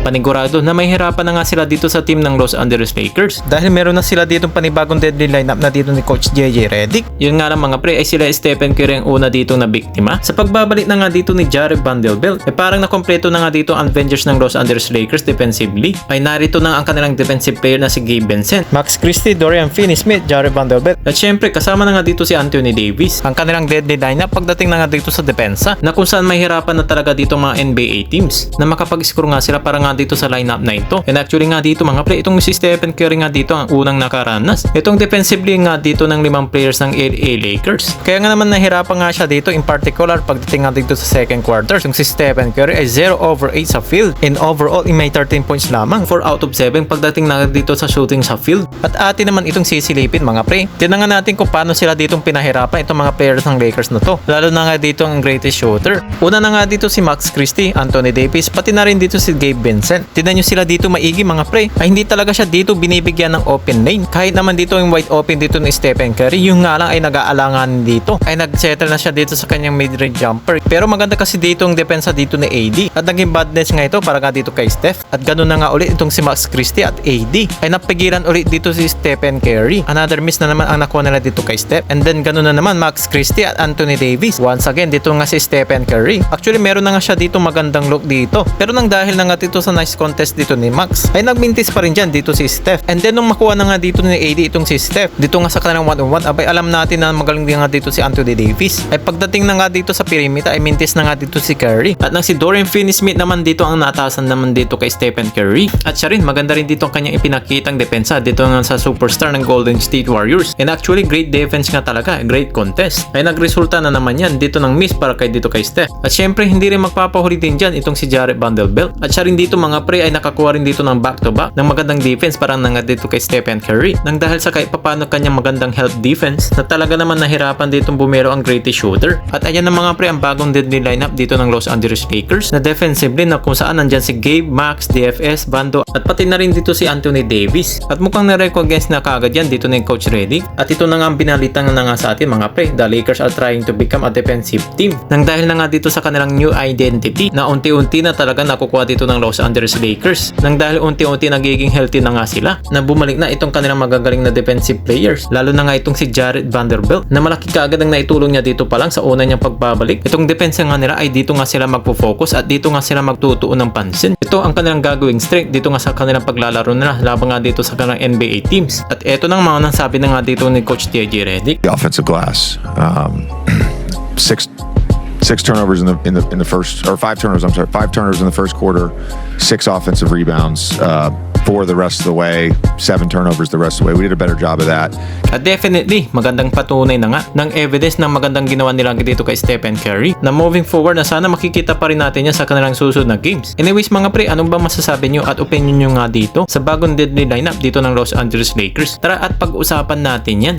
panigurado na may hirapan na nga sila dito sa team ng Los Angeles Lakers dahil meron na sila ditong panibagong deadly lineup na dito ni Coach JJ Redick. Yun nga lang mga pre ay sila Stephen Curry ang una dito na biktima. Sa pagbabalik na nga dito ni Jared Vanderbilt ay parang nakompleto na nga dito ang Avengers ng Los Angeles Lakers defensively. Ay narito na ang kanilang defensive player na si Gabe Vincent, Max Christie, Dorian Finney-Smith, Jared Vanderbilt at syempre kasama na nga dito si Anthony Davis. Ang kanilang deadly lineup pagdating na nga dito sa depensa na kung saan mahirapan na talaga dito mga NBA teams na makapag-score nga sila para nga dito sa lineup na ito. And actually nga dito mga pre, itong si Stephen Curry nga dito ang unang nakaranas. Itong defensively nga dito ng 5 players ng LA Lakers. Kaya nga naman nahirapan nga siya dito in particular pagdating nga dito sa second quarter. Yung si Stephen Curry ay 0/8 sa field and overall may 13 points lamang, 4 out of 7 pagdating na dito sa shooting sa field. At atin naman itong sisilipin mga pre. Tingnan nga natin kung paano sila ditong pinahirapan itong mga players ng Lakers na to. Lalo na nga dito ang greatest shooter. Una na nga dito si Max Christie, Anthony Davis, pati na rin dito si Gabe Vincent. Tingnan nyo sila dito maigi mga pre. Ay hindi talaga siya dito binibigyan ng open lane. Kahit naman dito yung wide open dito ni Stephen Curry, yung nga lang ay nag-aalangan dito. Ay nag-settle na siya dito sa kanyang mid-range jumper. Pero maganda kasi dito ang depensa dito ni AD. At naging badness nga ito para nga dito kay Steph. At ganun na nga ulit itong si Max Christie at AD. Ay napigilan ulit dito si Stephen Curry. Another miss na naman ang nakuha nila dito kay Steph. And then ganun na naman Max Christie at Anthony Davis. Once again dito nga si Stephen Curry. Actually meron na nga siya dito magandang look dito. Pero nang dahil na nga dito sa nice contest dito ni Max, ay nagmintis pa rin dyan dito si Steph. And then nung makuha na nga dito ni AD itong si Steph, dito nga sa kanilang 1-on-1, abay alam natin na magaling din nga dito si Anthony Davis. Ay pagdating na nga dito sa perimeter ay mintis na nga dito si Curry. At nang si Dorian Finney-Smith naman dito ang natasan naman dito kay Stephen Curry. At siya rin maganda rin dito ang kanyang ipinakitang depensa dito nga sa superstar ng Golden State Warriors. And actually great defense nga talaga, great contest. Ay nagresulta na naman yan dito ng miss para dito kay Steph. At syempre hindi rin magpapahuli din dyan itong si Jared Vanderbilt. At siya rin dito mga pre ay nakakuha rin dito ng back-to-back ng magandang defense para nga dito kay Stephen Curry. Nang dahil sa kahit papano kanyang magandang help defense na talaga naman nahirapan ditong bumero ang greatest shooter. At ayan na mga pre ang bagong deadly lineup dito ng Los Angeles Lakers na defensively na kung saan nandyan si Gabe, Max, DFS, Bando at pati na rin dito si Anthony Davis. At mukhang na-recognize na kagad yan dito ng Coach Redick. At ito na nga ang binalitan na nga sa atin mga pre. The Lakers are trying to become a defensive team. Nang dahil na nga dito sa kanilang new identity na unti-unti na talaga nakukuha dito ng Los Angeles Lakers. Nang dahil unti-unti nagiging healthy na nga sila na bumalik na itong kanilang magagaling na defensive players. Lalo na nga itong si Jared Vanderbilt na malaki kaagad ang naitulong niya dito pa lang sa una niyang pagbabalik. Itong depensa nga nila ay dito nga sila magpo-focus at dito nga sila magtutuon ng pansin. Ito ang kanilang gagawing strength dito nga sa kanilang paglalaro nila laban nga dito sa kanilang NBA teams. At ito nang mga nasabi na nga dito ni Coach JJ Redick. The offensive glass, six turnovers in the first, or 5 turnovers. I'm sorry, 5 turnovers in the first quarter, 6 offensive rebounds. 4 the rest of the way, 7 turnovers the rest of the way. We did a better job of that. At definitely, magandang patunay na nga ng evidence ng magandang ginawa nila dito kay Stephen Curry na moving forward na sana makikita pa rin natin yan sa kanilang susunod na games. Anyways mga pre, anong ba masasabi nyo at opinion nyo nga dito sa bagong deadly lineup dito ng Los Angeles Lakers? Tara at pag-usapan natin yan.